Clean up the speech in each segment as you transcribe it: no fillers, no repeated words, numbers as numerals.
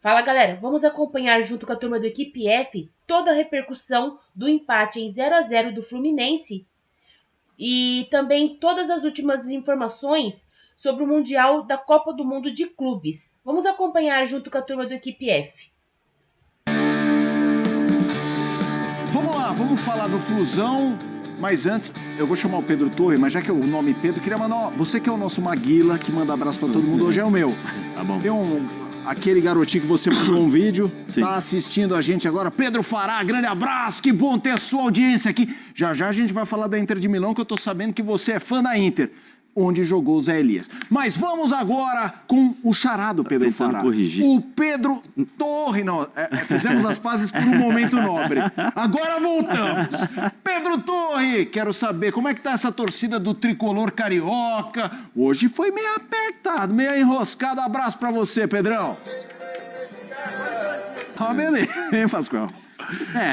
Fala galera, vamos acompanhar junto com a turma do Equipe F toda a repercussão do empate em 0-0 do Fluminense e também todas as últimas informações sobre o Mundial da Copa do Mundo de Clubes. Vamos acompanhar junto com a turma do Equipe F. Vamos lá, vamos falar do Flusão, mas antes eu vou chamar o Pedro Torre, mas já que é o nome Pedro, queria mandar, você que é o nosso Maguila, que manda abraço pra todo mundo, hoje é o meu. Tá bom. Tem aquele garotinho que você mandou um vídeo, Sim. Tá assistindo a gente agora, Pedro Fará, grande abraço, que bom ter a sua audiência aqui. Já já a gente vai falar da Inter de Milão, que eu tô sabendo que você é fã da Inter, onde jogou o Zé Elias. Mas vamos agora com o charado Pedro Fará. Corrigir. O Pedro Torre, não, fizemos as pazes por um momento nobre. Agora voltamos. Pedro Torre, quero saber como é que tá essa torcida do tricolor carioca. Hoje foi meio apertado, meio enroscado. Abraço pra você, Pedrão. Ah, beleza, hein, Pascoal?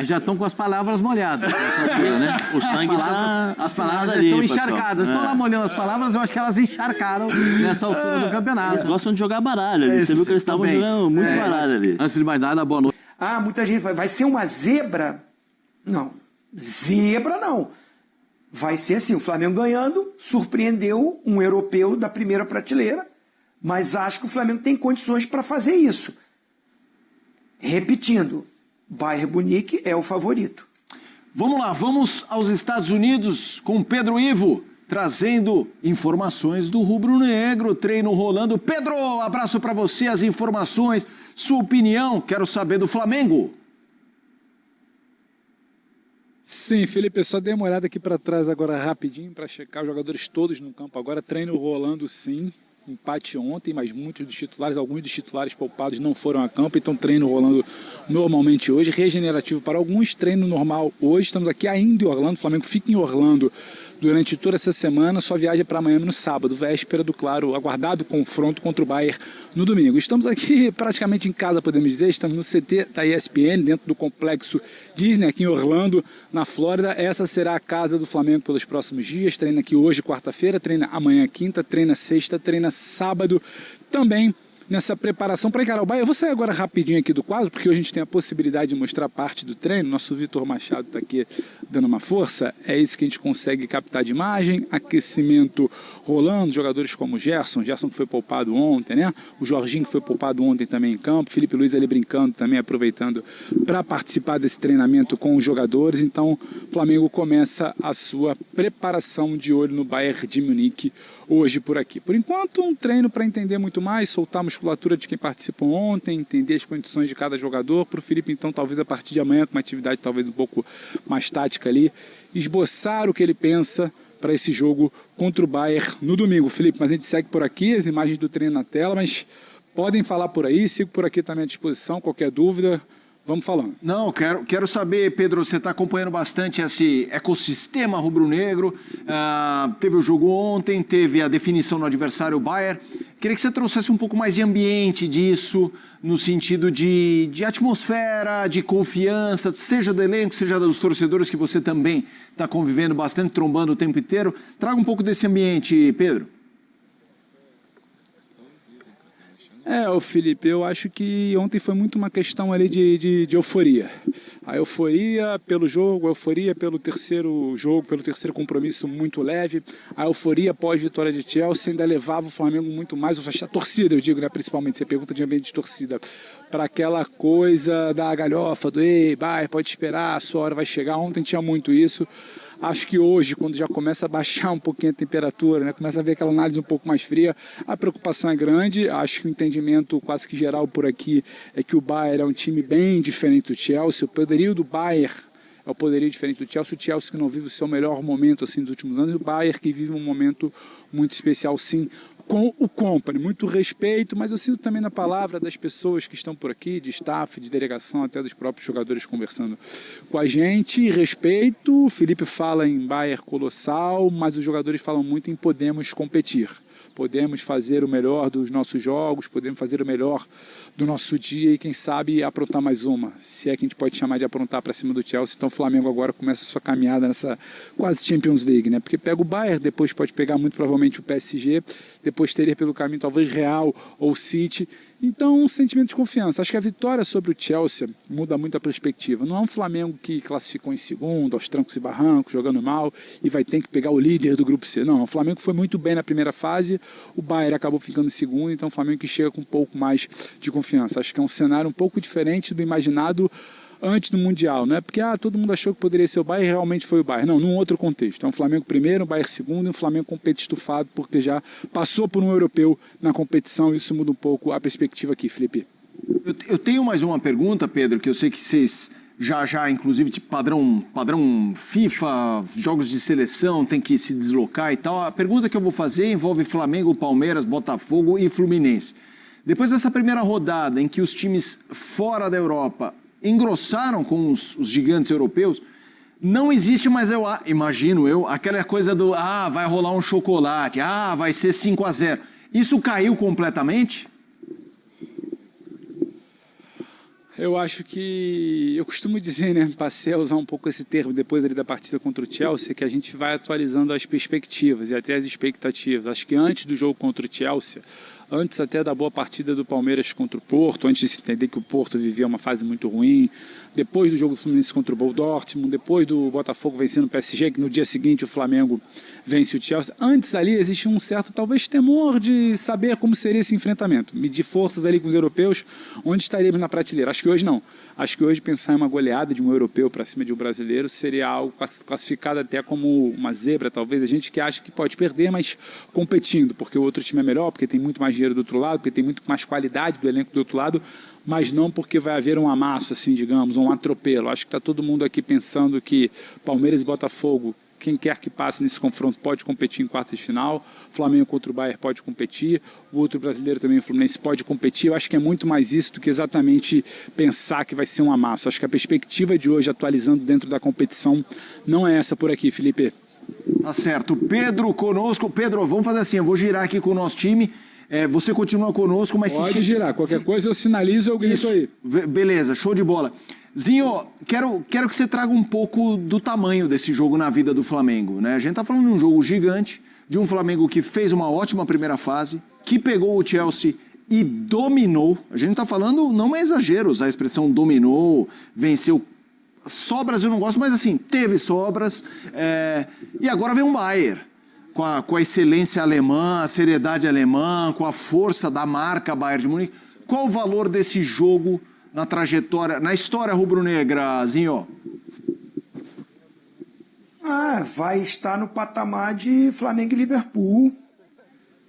Já estão com as palavras molhadas. Né? O sangue As palavras já ali, estão Pascoal. encharcadas. Estão lá molhando as palavras, eu acho que elas encharcaram nessa altura do campeonato. Eles gostam de jogar baralho ali. Você viu que eles estavam também. jogando muito baralho ali. Antes de mais nada, boa noite. Ah, muita gente vai ser uma zebra? Não. Zebra não. Vai ser assim, o Flamengo ganhando, surpreendeu um europeu da primeira prateleira, mas acho que o Flamengo tem condições para fazer isso. Repetindo, Bayern Munique é o favorito. Vamos lá, vamos aos Estados Unidos com Pedro Ivo, trazendo informações do rubro-negro, treino rolando. Pedro, abraço para você, as informações, sua opinião, quero saber do Flamengo. Sim, Felipe, eu só dei uma olhada aqui para trás agora rapidinho para checar os jogadores todos no campo agora, treino rolando sim. Empate ontem, mas muitos dos titulares, alguns dos titulares poupados não foram a campo, então treino rolando normalmente hoje, regenerativo para alguns, treino normal hoje. Estamos aqui ainda em Orlando, o Flamengo fica em Orlando durante toda essa semana, só viaja para Miami no sábado, véspera do, claro, aguardado confronto contra o Bayern no domingo. Estamos aqui praticamente em casa, podemos dizer, estamos no CT da ESPN, dentro do complexo Disney, aqui em Orlando, na Flórida. Essa será a casa do Flamengo pelos próximos dias, treina aqui hoje, quarta-feira, treina amanhã, quinta, treina sexta, treina sábado, também nessa preparação para encarar o Bayern. Eu vou sair agora rapidinho aqui do quadro, porque hoje a gente tem a possibilidade de mostrar parte do treino. Nosso Vitor Machado está aqui dando uma força. É isso que a gente consegue captar de imagem. Aquecimento rolando, jogadores como o Gerson que foi poupado ontem, né? O Jorginho que foi poupado ontem também em campo. Felipe Luiz ali brincando também, aproveitando para participar desse treinamento com os jogadores. Então, o Flamengo começa a sua preparação de olho no Bayern de Munique hoje por aqui. Por enquanto, um treino para entender muito mais, soltar a musculatura de quem participou ontem, entender as condições de cada jogador. Para o Felipe, então, talvez a partir de amanhã, com uma atividade talvez um pouco mais tática ali, esboçar o que ele pensa para esse jogo contra o Bayern no domingo. Felipe, mas a gente segue por aqui, as imagens do treino na tela, mas podem falar por aí, sigo por aqui também à disposição, qualquer dúvida. Vamos falando. Não, quero saber, Pedro, você está acompanhando bastante esse ecossistema rubro-negro. Teve o jogo ontem, teve a definição no adversário Bayern. Queria que você trouxesse um pouco mais de ambiente disso, no sentido de atmosfera, de confiança, seja do elenco, seja dos torcedores que você também está convivendo bastante, trombando o tempo inteiro. Traga um pouco desse ambiente, Pedro. Ô Felipe, eu acho que ontem foi muito uma questão ali de euforia. A euforia pelo jogo, a euforia pelo terceiro jogo, pelo terceiro compromisso muito leve, a euforia pós-vitória de Chelsea ainda levava o Flamengo muito mais, a torcida, eu digo, né, principalmente, você pergunta de ambiente de torcida, para aquela coisa da galhofa, do ei, vai, pode esperar, a sua hora vai chegar. Ontem tinha muito isso. Acho que hoje, quando já começa a baixar um pouquinho a temperatura, né, começa a ver aquela análise um pouco mais fria, a preocupação é grande. Acho que o entendimento quase que geral por aqui é que o Bayern é um time bem diferente do Chelsea. O poderio do Bayern é o poderio diferente do Chelsea. O Chelsea que não vive o seu melhor momento assim, nos últimos anos, e o Bayern que vive um momento muito especial, sim, com o Company. Muito respeito, mas eu sinto também na palavra das pessoas que estão por aqui, de staff, de delegação, até dos próprios jogadores conversando com a gente. Respeito, o Felipe fala em Bayern colossal, mas os jogadores falam muito em podemos competir. Podemos fazer o melhor dos nossos jogos, podemos fazer o melhor do nosso dia e quem sabe aprontar mais uma, se é que a gente pode chamar de aprontar para cima do Chelsea. Então o Flamengo agora começa a sua caminhada nessa quase Champions League, né? Porque pega o Bayern, depois pode pegar muito provavelmente o PSG, depois teria pelo caminho talvez Real ou City, Então, um sentimento de confiança. Acho que a vitória sobre o Chelsea muda muito a perspectiva. Não é um Flamengo que classificou em segundo, aos trancos e barrancos, jogando mal, e vai ter que pegar o líder do Grupo C. Não, o Flamengo foi muito bem na primeira fase, o Bayern acabou ficando em segundo, então o Flamengo que chega com um pouco mais de confiança. Acho que é um cenário um pouco diferente do imaginado antes do Mundial, não é porque todo mundo achou que poderia ser o Bayern e realmente foi o Bayern. Não, num outro contexto. É um Flamengo primeiro, um Bayern segundo e um Flamengo compete estufado porque já passou por um europeu na competição. Isso muda um pouco a perspectiva aqui, Felipe. Eu tenho mais uma pergunta, Pedro, que eu sei que vocês já inclusive, tipo, padrão FIFA, jogos de seleção, tem que se deslocar e tal. A pergunta que eu vou fazer envolve Flamengo, Palmeiras, Botafogo e Fluminense. Depois dessa primeira rodada em que os times fora da Europa engrossaram com os gigantes europeus, não existe mais, imagino eu, aquela coisa do vai rolar um chocolate, vai ser 5-0. Isso caiu completamente? Eu acho que, eu costumo dizer, né, passei a usar um pouco esse termo depois ali da partida contra o Chelsea, que a gente vai atualizando as perspectivas e até as expectativas. Acho que antes do jogo contra o Chelsea, antes até da boa partida do Palmeiras contra o Porto, antes de se entender que o Porto vivia uma fase muito ruim, depois do jogo do Fluminense contra o Dortmund, depois do Botafogo vencendo o PSG, que no dia seguinte o Flamengo vence o Chelsea. Antes ali existe um certo, talvez, temor de saber como seria esse enfrentamento, medir forças ali com os europeus, onde estaríamos na prateleira. Acho que hoje não. Acho que hoje pensar em uma goleada de um europeu para cima de um brasileiro seria algo classificado até como uma zebra, talvez. A gente que acha que pode perder, mas competindo, porque o outro time é melhor, porque tem muito mais dinheiro do outro lado, porque tem muito mais qualidade do elenco do outro lado, mas não porque vai haver um amasso, assim, digamos, um atropelo. Acho que está todo mundo aqui pensando que Palmeiras e Botafogo, quem quer que passe nesse confronto pode competir em quartas de final, Flamengo contra o Bayern pode competir, o outro brasileiro também, o Fluminense, pode competir. Eu acho que é muito mais isso do que exatamente pensar que vai ser um amasso. Acho que a perspectiva de hoje, atualizando dentro da competição, não é essa por aqui, Felipe. Tá certo. Pedro conosco. Pedro, vamos fazer assim, eu vou girar aqui com o nosso time. Você continua conosco, mas... Pode girar, qualquer coisa eu sinalizo, eu grito aí. Beleza, show de bola. Zinho, quero que você traga um pouco do tamanho desse jogo na vida do Flamengo, né? A gente tá falando de um jogo gigante, de um Flamengo que fez uma ótima primeira fase, que pegou o Chelsea e dominou. A gente tá falando, não é exagero usar a expressão dominou, venceu. Sobras eu não gosto, mas assim, teve sobras. E agora vem um Bayern. Com a excelência alemã, a seriedade alemã, com a força da marca Bayern de Munique. Qual o valor desse jogo na trajetória, na história rubro-negra, Zinho? Vai estar no patamar de Flamengo e Liverpool.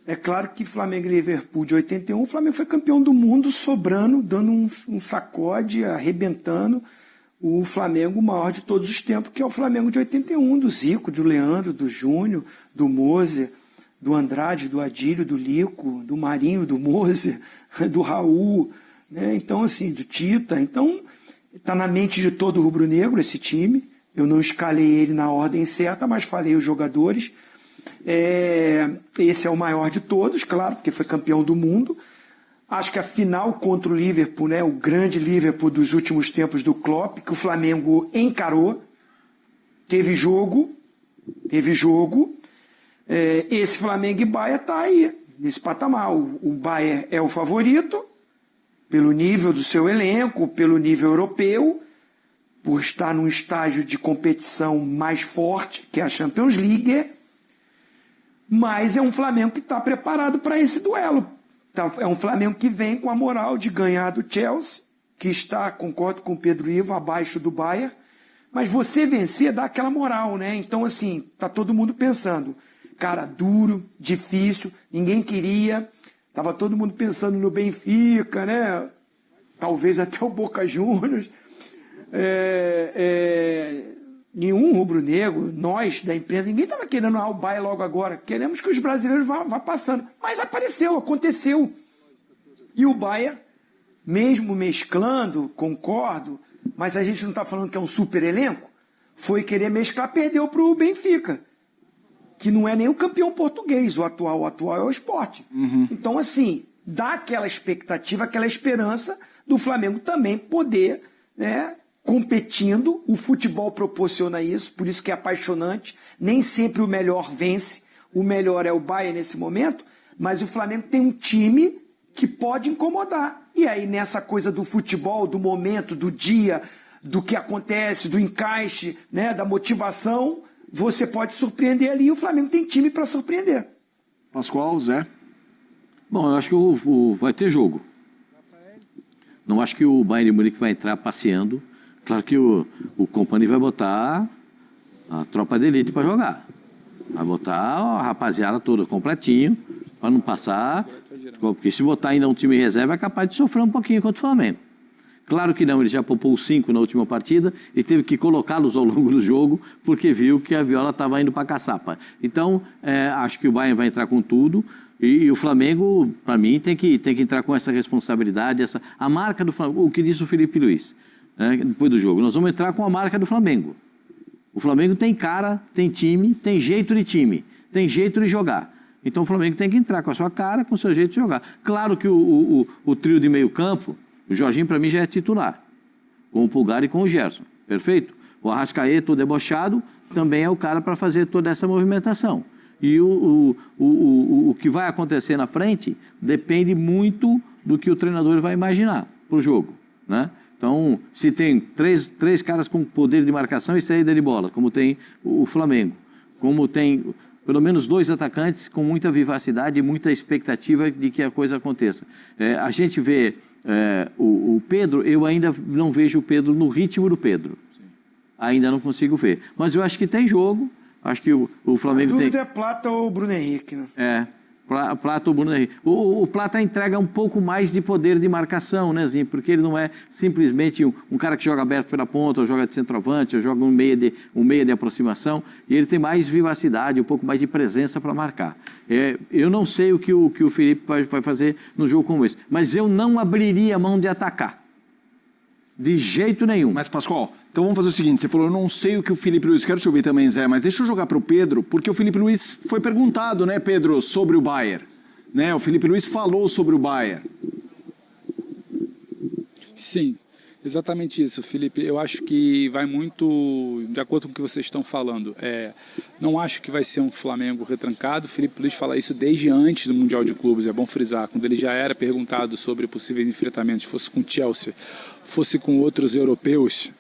É claro que Flamengo e Liverpool de 81, o Flamengo foi campeão do mundo, sobrando, dando um sacode, arrebentando o Flamengo maior de todos os tempos, que é o Flamengo de 81, do Zico, do Leandro, do Júnior, do Moser, do Andrade, do Adílio, do Lico, do Marinho, do Moser, do Raul, né? Então, assim, do Tita. Então, está na mente de todo rubro-negro esse time. Eu não escalei ele na ordem certa, mas falei os jogadores. Esse é o maior de todos, claro, porque foi campeão do mundo. Acho que a final contra o Liverpool, né, o grande Liverpool dos últimos tempos do Klopp, que o Flamengo encarou, teve jogo. Esse Flamengo e Bayern está aí, nesse patamar. O Bayern é o favorito, pelo nível do seu elenco, pelo nível europeu, por estar num estágio de competição mais forte, que é a Champions League, mas é um Flamengo que está preparado para esse duelo. É um Flamengo que vem com a moral de ganhar do Chelsea, que está, concordo com o Pedro Ivo, abaixo do Bayern, mas você vencer dá aquela moral, né? Então, assim, tá todo mundo pensando, cara, duro, difícil, ninguém queria, tava todo mundo pensando no Benfica, né? Talvez até o Boca Juniors. Nenhum rubro-negro, nós da imprensa, ninguém estava querendo o Bayern logo agora. Queremos que os brasileiros vá passando. Mas aconteceu. E o Bayern, mesmo mesclando, concordo, mas a gente não está falando que é um super elenco, foi querer mesclar, perdeu para o Benfica, que não é nem o campeão português, o atual é o Sport. Então, assim, dá aquela expectativa, aquela esperança do Flamengo também poder, né, competindo, o futebol proporciona isso, por isso que é apaixonante, nem sempre o melhor vence, o melhor é o Bayern nesse momento, mas o Flamengo tem um time que pode incomodar. E aí, nessa coisa do futebol, do momento, do dia, do que acontece, do encaixe, né, da motivação, você pode surpreender ali, e o Flamengo tem time para surpreender. Pascoal, Zé? Bom, eu acho que vai ter jogo. Não acho que o Bayern de Munique vai entrar passeando. Claro que o Kompany vai botar a tropa de elite para jogar. Vai botar a rapaziada toda completinho, para não passar. Porque se botar ainda um time reserva, é capaz de sofrer um pouquinho contra o Flamengo. Claro que não, ele já poupou 5 na última partida e teve que colocá-los ao longo do jogo, porque viu que a Viola estava indo para a caçapa. Então, acho que o Bayern vai entrar com tudo. E o Flamengo, para mim, tem que entrar com essa responsabilidade, a marca do Flamengo, o que disse o Felipe Luiz, né, depois do jogo. Nós vamos entrar com a marca do Flamengo. O Flamengo tem cara, tem time, tem jeito tem jeito de jogar. Então o Flamengo tem que entrar com a sua cara, com o seu jeito de jogar. Claro que o trio de meio campo, o Jorginho para mim já é titular, com o Pulgar e com o Gerson, perfeito? O Arrascaeta, o debochado, também é o cara para fazer toda essa movimentação. E o que vai acontecer na frente depende muito do que o treinador vai imaginar para o jogo, né? Então, se tem três caras com poder de marcação e saída de bola, como tem o Flamengo, como tem pelo menos 2 atacantes com muita vivacidade e muita expectativa de que a coisa aconteça. A gente vê o Pedro, eu ainda não vejo o Pedro no ritmo do Pedro. Sim. Ainda não consigo ver. Mas eu acho que tem jogo. Acho que o Flamengo tem... A dúvida é Plata ou Bruno Henrique, né? Plata ou Bruno Henrique. O Plata entrega um pouco mais de poder de marcação, né, Zinho? Porque ele não é simplesmente um cara que joga aberto pela ponta, ou joga de centroavante, ou joga um meia de aproximação. E ele tem mais vivacidade, um pouco mais de presença para marcar. Eu não sei o que o Felipe vai fazer no jogo como esse, mas eu não abriria a mão de atacar. De jeito nenhum. Mas, Pascoal, então vamos fazer o seguinte, você falou, eu não sei o que o Felipe Luiz, quero te ouvir também, Zé, mas deixa eu jogar para o Pedro, porque o Felipe Luiz foi perguntado, né, Pedro, sobre o Bayern. Né? O Felipe Luiz falou sobre o Bayern. Sim, exatamente isso, Felipe. Eu acho que vai muito de acordo com o que vocês estão falando. Não acho que vai ser um Flamengo retrancado. O Felipe Luiz fala isso desde antes do Mundial de Clubes, é bom frisar. Quando ele já era perguntado sobre possíveis enfrentamentos, fosse com Chelsea, fosse com outros europeus,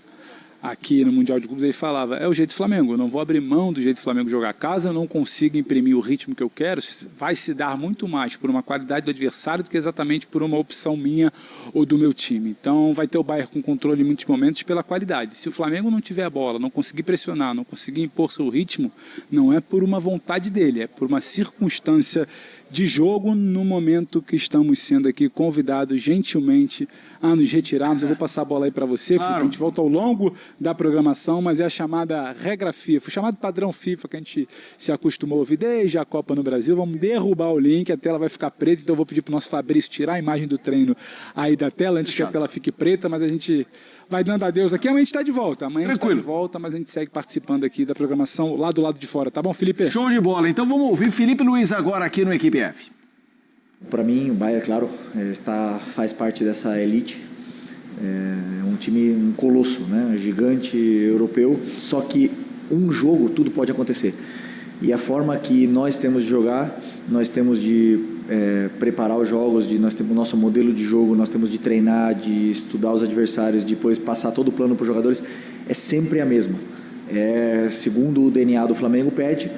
aqui no Mundial de Clubes, ele falava, é o jeito do Flamengo, eu não vou abrir mão do jeito do Flamengo jogar. Caso eu não consiga imprimir o ritmo que eu quero, vai se dar muito mais por uma qualidade do adversário do que exatamente por uma opção minha ou do meu time. Então vai ter o Bayern com controle em muitos momentos pela qualidade. Se o Flamengo não tiver a bola, não conseguir pressionar, não conseguir impor seu ritmo, não é por uma vontade dele, é por uma circunstância de jogo no momento que estamos sendo aqui convidados gentilmente a nos retirarmos. Eu vou passar a bola aí para você, claro. Felipe, a gente volta ao longo da programação, mas é a chamada regra FIFA, o chamado padrão FIFA que a gente se acostumou a ouvir desde a Copa no Brasil. Vamos derrubar o link, a tela vai ficar preta, então eu vou pedir para o nosso Fabrício tirar a imagem do treino aí da tela, antes que a tela fique preta, mas a gente vai dando adeus aqui. Amanhã a gente está de volta. Amanhã a gente está de volta, mas a gente segue participando aqui da programação lá do lado de fora. Tá bom, Felipe? Show de bola. Então vamos ouvir Felipe Luiz agora aqui no Equipe F. Para mim, o Bayern, claro, faz parte dessa elite. É um time, um colosso, né? Um gigante europeu. Só que um jogo, tudo pode acontecer. E a forma que nós temos de jogar, nós temos de preparar os jogos, nós temos o nosso modelo de jogo, nós temos de treinar, de estudar os adversários, depois passar todo o plano para os jogadores, é sempre a mesma. Segundo o DNA do Flamengo pede,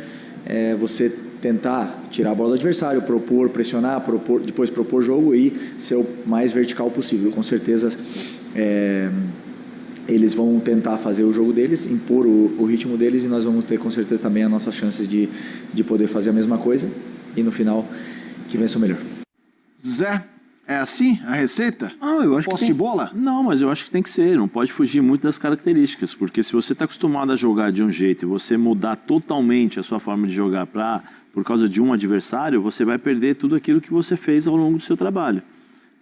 você tentar tirar a bola do adversário, propor, pressionar, depois propor jogo e ser o mais vertical possível. Com certeza eles vão tentar fazer o jogo deles, impor o ritmo deles, e nós vamos ter com certeza também as nossas chances de poder fazer a mesma coisa e no final que vença o melhor. Zé, é assim a receita? Eu acho Posse de bola? Não, mas eu acho que tem que ser, não pode fugir muito das características, porque se você está acostumado a jogar de um jeito e você mudar totalmente a sua forma de jogar por causa de um adversário, você vai perder tudo aquilo que você fez ao longo do seu trabalho.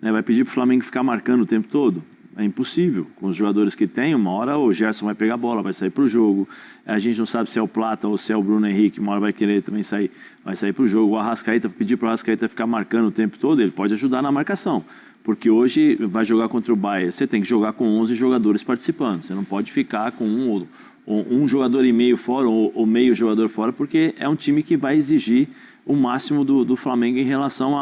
Vai pedir para o Flamengo ficar marcando o tempo todo? É impossível. Com os jogadores que tem, uma hora o Gerson vai pegar a bola, vai sair para o jogo. A gente não sabe se é o Plata ou se é o Bruno Henrique, uma hora vai querer também vai sair para o jogo. O Arrascaeta, pedir para o Arrascaeta ficar marcando o tempo todo, ele pode ajudar na marcação. Porque hoje vai jogar contra o Bayern, você tem que jogar com 11 jogadores participando. Você não pode ficar com um jogador e meio fora ou meio jogador fora, porque é um time que vai exigir o máximo do Flamengo em relação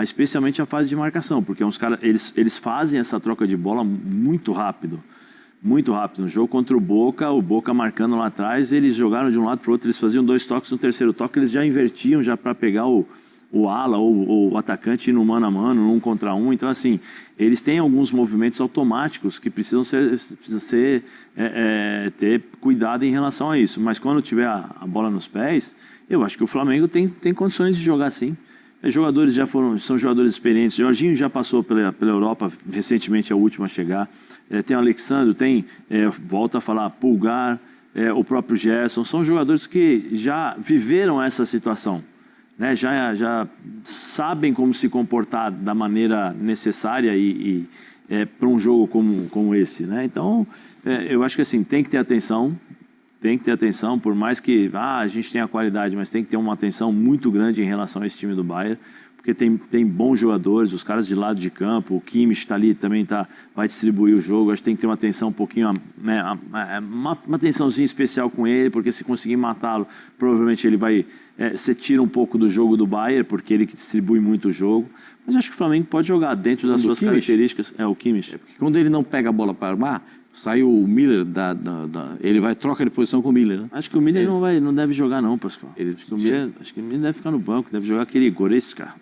especialmente a fase de marcação, porque os caras, eles fazem essa troca de bola muito rápido. Muito rápido. No jogo contra o Boca marcando lá atrás, eles jogaram de um lado para o outro, eles faziam 2 toques, no terceiro toque eles já invertiam já para pegar o ala ou o atacante no mano a mano, no 1 contra 1. Então, assim, eles têm alguns movimentos automáticos que precisam ter cuidado em relação a isso. Mas quando tiver a bola nos pés, eu acho que o Flamengo tem condições de jogar sim. Os jogadores são jogadores experientes. Jorginho já passou pela Europa, recentemente é o último a chegar. Tem o Alexandre, volta a falar, Pulgar, o próprio Gerson. São jogadores que já viveram essa situação, né? Já sabem como se comportar da maneira necessária para um jogo como esse, né? Então, eu acho que assim, tem que ter atenção, por mais que a gente tenha qualidade, mas tem que ter uma atenção muito grande em relação a esse time do Bayern, porque tem bons jogadores, os caras de lado de campo, o Kimmich está ali também, vai distribuir o jogo. Acho que tem que ter uma atenção um pouquinho, né, uma atençãozinha especial com ele, porque se conseguir matá-lo, provavelmente ele vai, você tira um pouco do jogo do Bayern, porque ele que distribui muito o jogo. Mas acho que o Flamengo pode jogar dentro das suas características. O Kimmich. Porque quando ele não pega a bola para armar, sai o Miller, ele vai troca de posição com o Miller, né? Acho que o Miller não deve jogar não, Pascoal. Acho que o Miller deve ficar no banco, deve jogar aquele Goretzka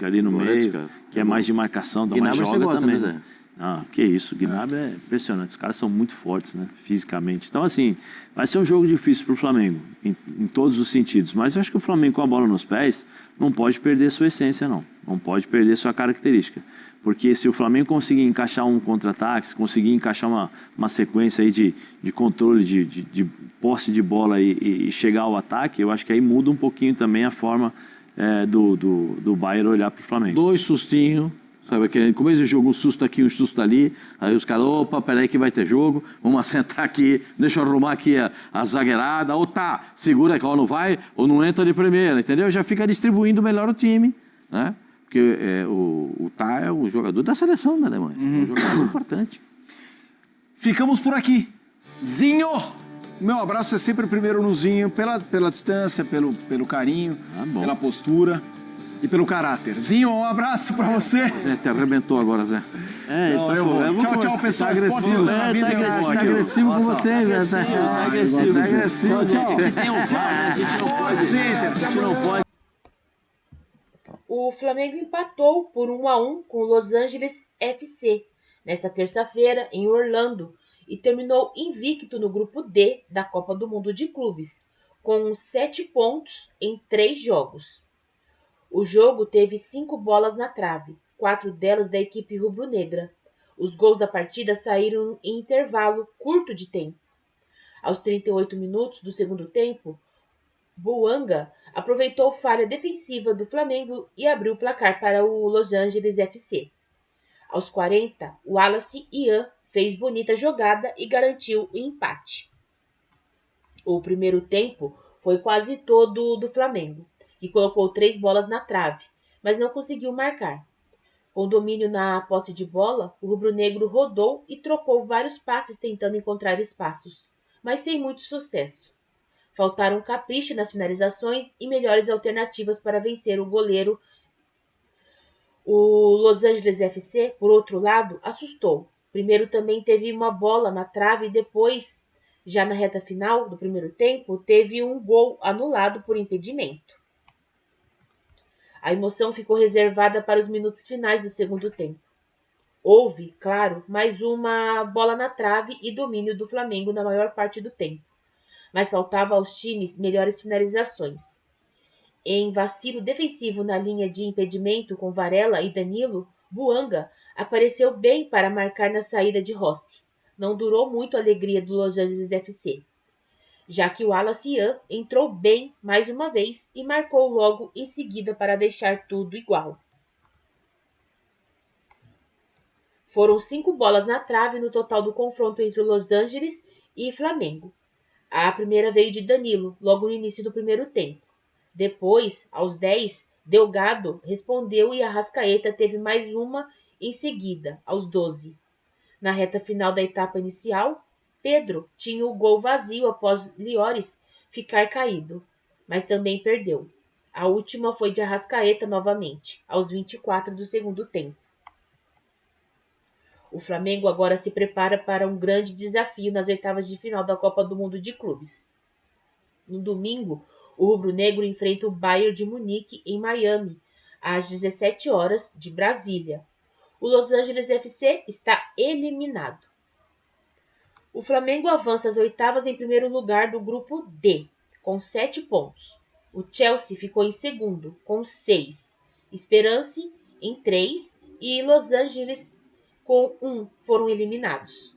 ali no meio, que é mais de marcação, dá mais joga também. Né? Que isso, o Gnabry é impressionante, os caras são muito fortes, né, fisicamente. Então, assim, vai ser um jogo difícil para o Flamengo, em todos os sentidos. Mas eu acho que o Flamengo com a bola nos pés não pode perder sua essência, não pode perder sua característica. Porque se o Flamengo conseguir encaixar um contra-ataque, se conseguir encaixar uma sequência aí de controle, de posse de bola e chegar ao ataque, eu acho que aí muda um pouquinho também a forma do Bayern olhar para o Flamengo. 2 sustinhos, sabe, que no começo do jogo um susto aqui, um susto ali, aí os caras, opa, peraí que vai ter jogo, vamos assentar aqui, deixa eu arrumar aqui a zagueirada, ou segura que ou não vai, ou não entra de primeira, entendeu? Já fica distribuindo melhor o time, né? Porque o é o jogador da seleção da Alemanha, é um jogador importante. Ficamos por aqui. Zinho, meu abraço é sempre primeiro no Zinho, pela distância, pelo carinho, pela postura e pelo caráter. Zinho, um abraço pra você. Te arrebentou agora, Zé. Tchau, pessoal. Tá agressivo, tá agressivo com você, Zé. Tá agressivo. Tchau. A gente não pode. O Flamengo empatou por 1-1 com o Los Angeles FC nesta terça-feira em Orlando e terminou invicto no grupo D da Copa do Mundo de Clubes, com 7 pontos em 3 jogos. O jogo teve 5 bolas na trave, 4 delas da equipe rubro-negra. Os gols da partida saíram em intervalo curto de tempo. Aos 38 minutos do segundo tempo, Buanga aproveitou falha defensiva do Flamengo e abriu o placar para o Los Angeles FC. Aos 40, o Wallace Ian fez bonita jogada e garantiu o empate. O primeiro tempo foi quase todo do Flamengo, que colocou 3 bolas na trave, mas não conseguiu marcar. Com domínio na posse de bola, o rubro-negro rodou e trocou vários passes tentando encontrar espaços, mas sem muito sucesso. Faltaram capricho nas finalizações e melhores alternativas para vencer o goleiro. O Los Angeles FC, por outro lado, assustou. Primeiro também teve uma bola na trave e depois, já na reta final do primeiro tempo, teve um gol anulado por impedimento. A emoção ficou reservada para os minutos finais do segundo tempo. Houve, claro, mais uma bola na trave e domínio do Flamengo na maior parte do tempo, mas faltava aos times melhores finalizações. Em vacilo defensivo na linha de impedimento com Varela e Danilo, Buanga apareceu bem para marcar na saída de Rossi. Não durou muito a alegria do Los Angeles FC, já que o Wallace Ian entrou bem mais uma vez e marcou logo em seguida para deixar tudo igual. Foram 5 bolas na trave no total do confronto entre o Los Angeles e Flamengo. A primeira veio de Danilo, logo no início do primeiro tempo. Depois, aos 10, Delgado respondeu e Arrascaeta teve mais uma em seguida, aos 12. Na reta final da etapa inicial, Pedro tinha o gol vazio após Lloris ficar caído, mas também perdeu. A última foi de Arrascaeta novamente, aos 24 do segundo tempo. O Flamengo agora se prepara para um grande desafio nas oitavas de final da Copa do Mundo de Clubes. No domingo, o rubro-negro enfrenta o Bayern de Munique em Miami, às 17 horas de Brasília. O Los Angeles FC está eliminado. O Flamengo avança às oitavas em primeiro lugar do grupo D, com 7 pontos. O Chelsea ficou em segundo, com 6. Esperance em 3 e Los Angeles com 1 foram eliminados.